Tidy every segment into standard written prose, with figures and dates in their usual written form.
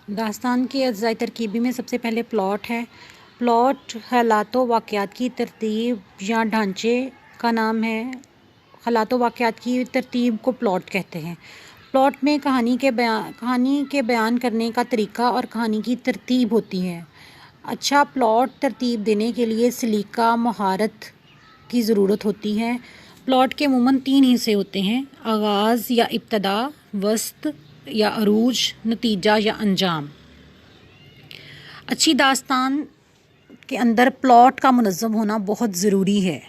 दास्तान की अज्ज़ाई तरकीबी में सबसे पहले प्लॉट है। प्लॉट हालात व वाक़यात की तरतीब या ढांचे का नाम है। हालात व वाक़यात की तरतीब को प्लॉट कहते हैं। प्लॉट में कहानी के बयान करने का तरीका और कहानी की तरतीब होती है। अच्छा प्लॉट तरतीब देने के लिए सलीका महारत की ज़रूरत होती है। प्लॉट के अमूमन 3 हिस्से होते हैं: आगाज़ या इब्तदा, वस्त या अरूज, नतीजा या अंजाम। अच्छी दास्तान के अंदर प्लॉट का मुनज़्ज़म होना बहुत ज़रूरी है।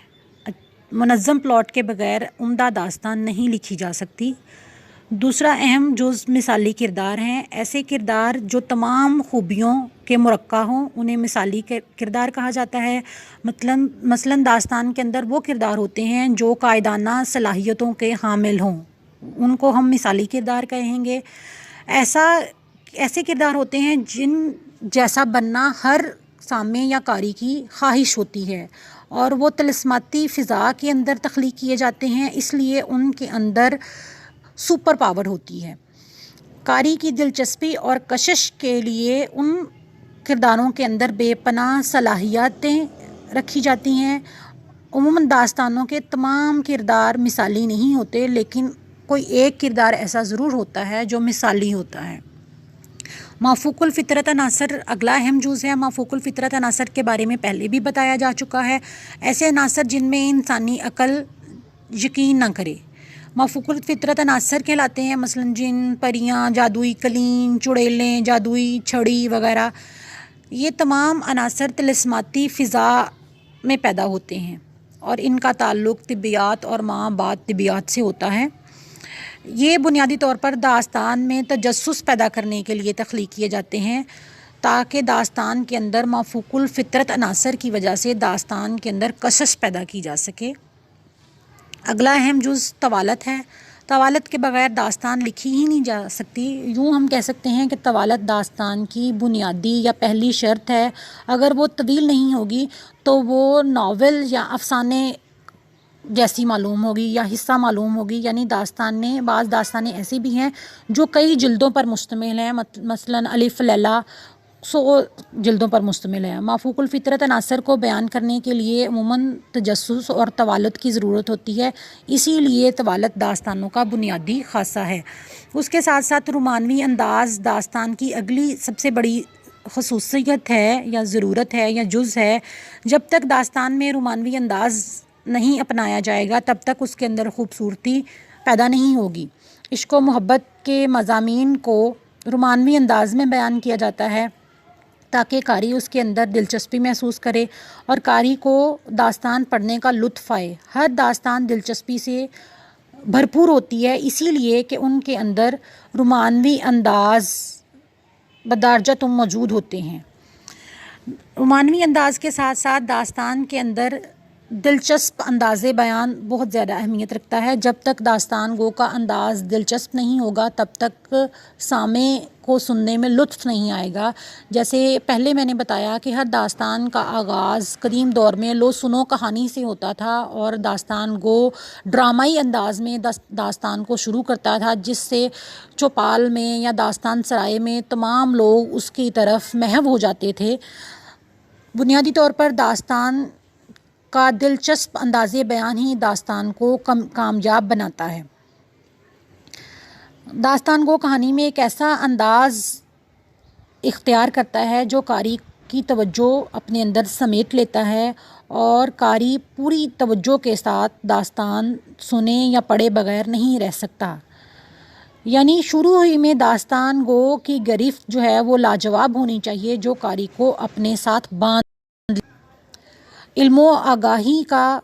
मुनज़्ज़म प्लॉट के बगैर उम्दा दास्तान नहीं लिखी जा सकती। दूसरा अहम जुज़ मिसाली किरदार हैं। ऐसे किरदार जो तमाम खूबियों के मुरक्का हों उन्हें मिसाली किरदार कहा जाता है। मसलन दास्तान के अंदर वो किरदार होते हैं जो कायदाना सलाहियतों के हामिल हों, उनको हम मिसाली किरदार कहेंगे। ऐसे किरदार होते हैं जिन जैसा बनना हर सामे या कारी की ख्वाहिश होती है और वो तिलिस्माती फ़िज़ा के अंदर तख्लीक किए जाते हैं, इसलिए उनके अंदर सुपर पावर होती है। कारी की दिलचस्पी और कशिश के लिए उन किरदारों के अंदर बेपनाह सलाहियतें रखी जाती हैं। उम्मन दास्तानों के तमाम किरदार मिसाली नहीं होते, लेकिन कोई एक किरदार ऐसा ज़रूर होता है जो मिसाली होता है। माफ़ूकुल फ़ितरत अनासर अगला अहम जुज़ है। माफ़ूकुल फ़ितरत अनासर के बारे में पहले भी बताया जा चुका है। ऐसे अनासर जिनमें इंसानी अक़ल यकीन न करे माफ़ूकुल फ़ितरत अनासर कहलाते हैं। मसलन जिन, परियां, जादुई कलीन, चुड़ैलें, जादुई छड़ी वगैरह, ये तमाम अनासर तिलिस्माती फ़िज़ा में पैदा होते हैं और इनका ताल्लुक़ तिब्बियात और माँ बाद तिब्बियात से होता है। ये बुनियादी तौर पर दास्तान में तजस्सुस पैदा करने के लिए तख्लीक किए जाते हैं ताकि दास्तान के अंदर माफ़ूकुल फ़ितरत अनासर की वजह से दास्तान के अंदर कशिश पैदा की जा सके। अगला अहम जुज़ तवालत है। तवालत के बग़ैर दास्तान लिखी ही नहीं जा सकती। यूँ हम कह सकते हैं कि तवालत दास्तान की बुनियादी या पहली शर्त है। अगर वो तवील नहीं होगी तो वो नावल या अफ़साने जैसी मालूम होगी या हिस्सा मालूम होगी। यानी बाज़ दास्तानें ऐसी भी हैं जो कई जिल्दों पर मुश्तमिल हैं। मसलन अलिफ लैला 100 जिल्दों पर मुश्तमिल है। माफ़ूकुल फ़ितरत अनासर को बयान करने के लिए अमूमन तजस्सुस और तवालत की ज़रूरत होती है, इसीलिए तवालत दास्तानों का बुनियादी ख़ासा है। उसके साथ साथ रोमानवी अंदाज़ दास्तान की अगली सबसे बड़ी ख़ुसूसियत है या ज़रूरत है या जुज़ है। जब तक दास्तान में रोमानवी अंदाज़ नहीं अपनाया जाएगा तब तक उसके अंदर ख़ूबसूरती पैदा नहीं होगी। इश्क़ व मोहब्बत के मज़ामीन को रोमानवी अंदाज़ में बयान किया जाता है ताकि कारी उसके अंदर दिलचस्पी महसूस करे और कारी को दास्तान पढ़ने का लुत्फ़ आए। हर दास्तान दिलचस्पी से भरपूर होती है, इसीलिए कि उनके अंदर रोमानवी अंदाज़ बदरजा मौजूद होते हैं। रोमानवी अंदाज़ के साथ साथ दास्तान के अंदर दिलचस्प अंदाज़े बयान बहुत ज़्यादा अहमियत रखता है। जब तक दास्तान गो का अंदाज़ दिलचस्प नहीं होगा तब तक सामे को सुनने में लुत्फ़ नहीं आएगा। जैसे पहले मैंने बताया कि हर दास्तान का आगाज़ कदीम दौर में लो सुनो कहानी से होता था और दास्तान गो ड्रामाई अंदाज़ में दास्तान को शुरू करता था, जिससे चौपाल में या दास्तान सराय में तमाम लोग उसकी तरफ महव हो जाते थे। बुनियादी तौर पर दास्तान का दिलचस्प अंदाज़े बयान ही दास्तान को कामयाब बनाता है। दास्तान को कहानी में एक ऐसा अंदाज़ इख्तियार करता है जो कारी की तवज्जो अपने अंदर समेट लेता है और कारी पूरी तवज्जो के साथ दास्तान सुने या पढ़े बगैर नहीं रह सकता। यानी शुरू ही में दास्तान गो की गिरफ्त जो है वो लाजवाब होनी चाहिए, जो कारी को अपने साथ बांध इल्मो आगाही का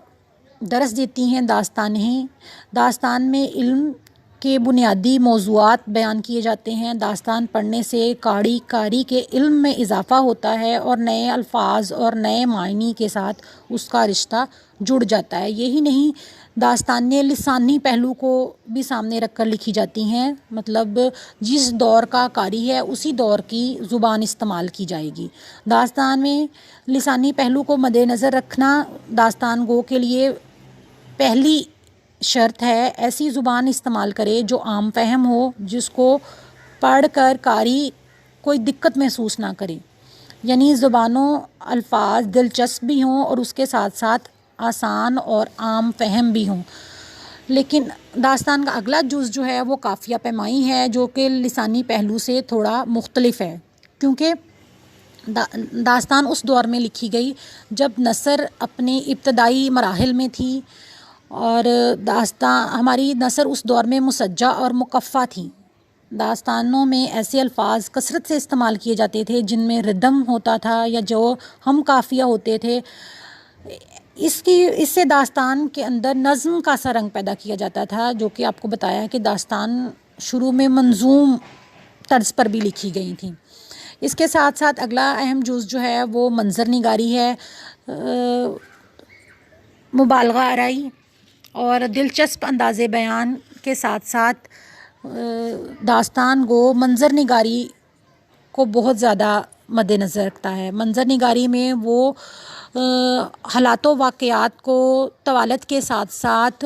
दरस देती हैं दास्तानें। दास्तान में इल्म के बुनियादी मौज़ूआत बयान किए जाते हैं। दास्तान पढ़ने से कारी के इल्म में इजाफ़ा होता है और नए अल्फाज और नए मायनी के साथ उसका रिश्ता जुड़ जाता है। यही नहीं, दास्तानें लिसानी पहलू को भी सामने रख कर लिखी जाती हैं। मतलब जिस दौर का कारी है उसी दौर की ज़ुबान इस्तेमाल की जाएगी। दास्तान में लिसानी पहलू को मद्देनज़र रखना दास्तान गो के लिए पहली शर्त है। ऐसी ज़ुबान इस्तेमाल करे जो आम फहम हो, जिसको पढ़ कर कारी کوئی دقت محسوس نہ کریں، یعنی زبانوں الفاظ دلچسپ بھی ہوں اور اس کے ساتھ ساتھ آسان اور عام فہم بھی ہوں۔ لیکن داستان کا اگلا جز جو ہے وہ قافیہ پیمائی ہے، جو کہ لسانی پہلو سے تھوڑا مختلف ہے، کیونکہ داستان اس دور میں لکھی گئی جب نثر اپنے ابتدائی مراحل میں تھی، اور ہماری نثر اس دور میں مسجع اور مقفع تھی۔ داستانوں میں ایسے الفاظ کثرت سے استعمال کیے جاتے تھے جن میں ردم ہوتا تھا یا جو ہم قافیہ ہوتے تھے۔ اس سے داستان کے اندر نظم کا سا رنگ پیدا کیا جاتا تھا، جو کہ آپ کو بتایا کہ داستان شروع میں منظوم طرز پر بھی لکھی گئی تھیں۔ اس کے ساتھ ساتھ اگلا اہم جز جو ہے وہ منظر نگاری ہے۔ مبالغہ آرائی اور دلچسپ انداز بیان کے ساتھ ساتھ داستان گو منظر نگاری کو بہت زیادہ مد نظر رکھتا ہے۔ منظر نگاری میں وہ حالات و واقعات کو طوالت کے ساتھ ساتھ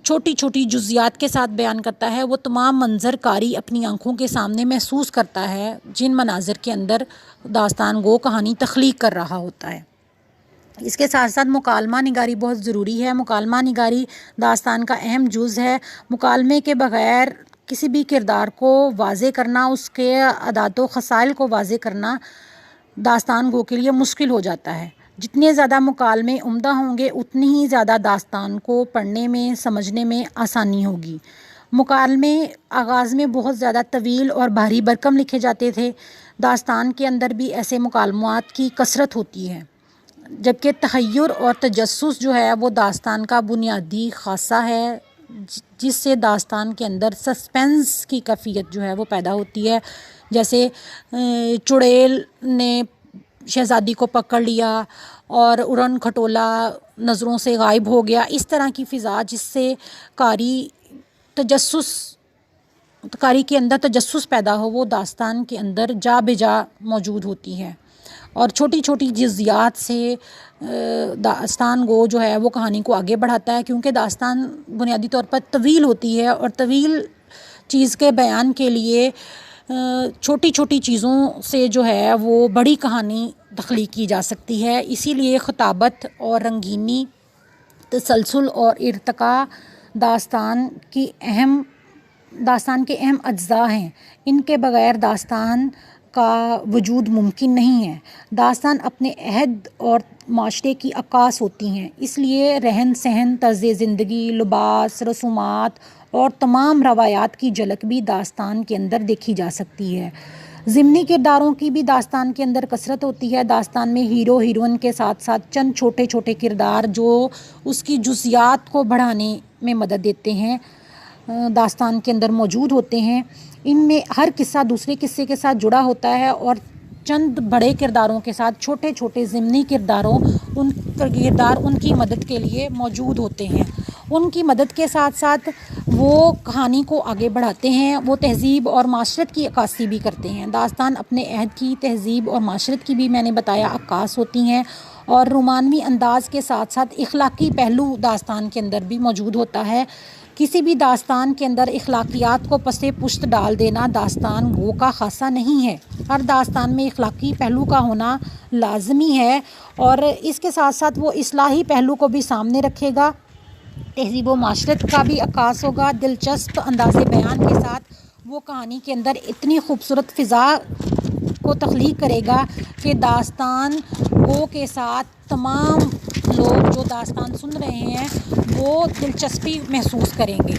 چھوٹی چھوٹی جزیات کے ساتھ بیان کرتا ہے۔ وہ تمام منظر کاری اپنی آنکھوں کے سامنے محسوس کرتا ہے جن مناظر کے اندر داستان گو کہانی تخلیق کر رہا ہوتا ہے۔ اس کے ساتھ ساتھ مکالمہ نگاری بہت ضروری ہے۔ مکالمہ نگاری داستان کا اہم جز ہے۔ مکالمے کے بغیر کسی بھی کردار کو واضح کرنا، اس کے عادات و خصائل کو واضح کرنا داستان گو کے لیے مشکل ہو جاتا ہے۔ جتنے زیادہ مکالمے عمدہ ہوں گے اتنی ہی زیادہ داستان کو پڑھنے میں سمجھنے میں آسانی ہوگی۔ مکالمے آغاز میں بہت زیادہ طویل اور بھاری بھرکم لکھے جاتے تھے۔ داستان کے اندر بھی ایسے مکالمات کی کثرت ہوتی ہے، جبکہ تحیر اور تجسس جو ہے وہ داستان کا بنیادی خاصہ ہے، جس سے داستان کے اندر سسپینس کی کیفیت جو ہے وہ پیدا ہوتی ہے۔ جیسے چڑیل نے شہزادی کو پکڑ لیا اور اڑن کھٹولا نظروں سے غائب ہو گیا، اس طرح کی فضا جس سے کاری کے اندر تجسس پیدا ہو، وہ داستان کے اندر جا بجا موجود ہوتی ہے۔ اور چھوٹی چھوٹی جزیات سے داستان گو جو ہے وہ کہانی کو آگے بڑھاتا ہے، کیونکہ داستان بنیادی طور پر طویل ہوتی ہے، اور طویل چیز کے بیان کے لیے چھوٹی چھوٹی چیزوں سے جو ہے وہ بڑی کہانی تخلیق کی جا سکتی ہے۔ اسی لیے خطابت اور رنگینی، تسلسل اور ارتقاء داستان کے اہم اجزاء ہیں۔ ان کے بغیر داستان کا وجود ممکن نہیں ہے۔ داستان اپنے عہد اور معاشرے کی عکاس ہوتی ہیں، اس لیے رہن سہن، طرز زندگی، لباس، رسومات اور تمام روایات کی جھلک بھی داستان کے اندر دیکھی جا سکتی ہے۔ ضمنی کرداروں کی بھی داستان کے اندر کثرت ہوتی ہے۔ داستان میں ہیرو ہیروئن کے ساتھ ساتھ چند چھوٹے چھوٹے کردار جو اس کی جزیات کو بڑھانے میں مدد دیتے ہیں داستان کے اندر موجود ہوتے ہیں۔ ان میں ہر قصہ دوسرے قصے کے ساتھ جڑا ہوتا ہے، اور چند بڑے کرداروں کے ساتھ چھوٹے چھوٹے ضمنی کردار ان کی مدد کے لیے موجود ہوتے ہیں۔ ان کی مدد کے ساتھ ساتھ وہ کہانی کو آگے بڑھاتے ہیں، وہ تہذیب اور معاشرت کی عکاسی بھی کرتے ہیں۔ داستان اپنے عہد کی، تہذیب اور معاشرت کی بھی میں نے بتایا عکاس ہوتی ہیں، اور رومانوی انداز کے ساتھ ساتھ اخلاقی پہلو داستان کے اندر بھی موجود ہوتا ہے۔ کسی بھی داستان کے اندر اخلاقیات کو پس پشت ڈال دینا داستان گو کا خاصہ نہیں ہے۔ ہر داستان میں اخلاقی پہلو کا ہونا لازمی ہے، اور اس کے ساتھ ساتھ وہ اصلاحی پہلو کو بھی سامنے رکھے گا، تہذیب و معاشرت کا بھی عکاس ہوگا۔ دلچسپ انداز بیان کے ساتھ وہ کہانی کے اندر اتنی خوبصورت فضا کو تخلیق کرے گا کہ داستان گو کے ساتھ تمام لوگ جو داستان سن رہے ہیں وہ دلچسپی محسوس کریں گے۔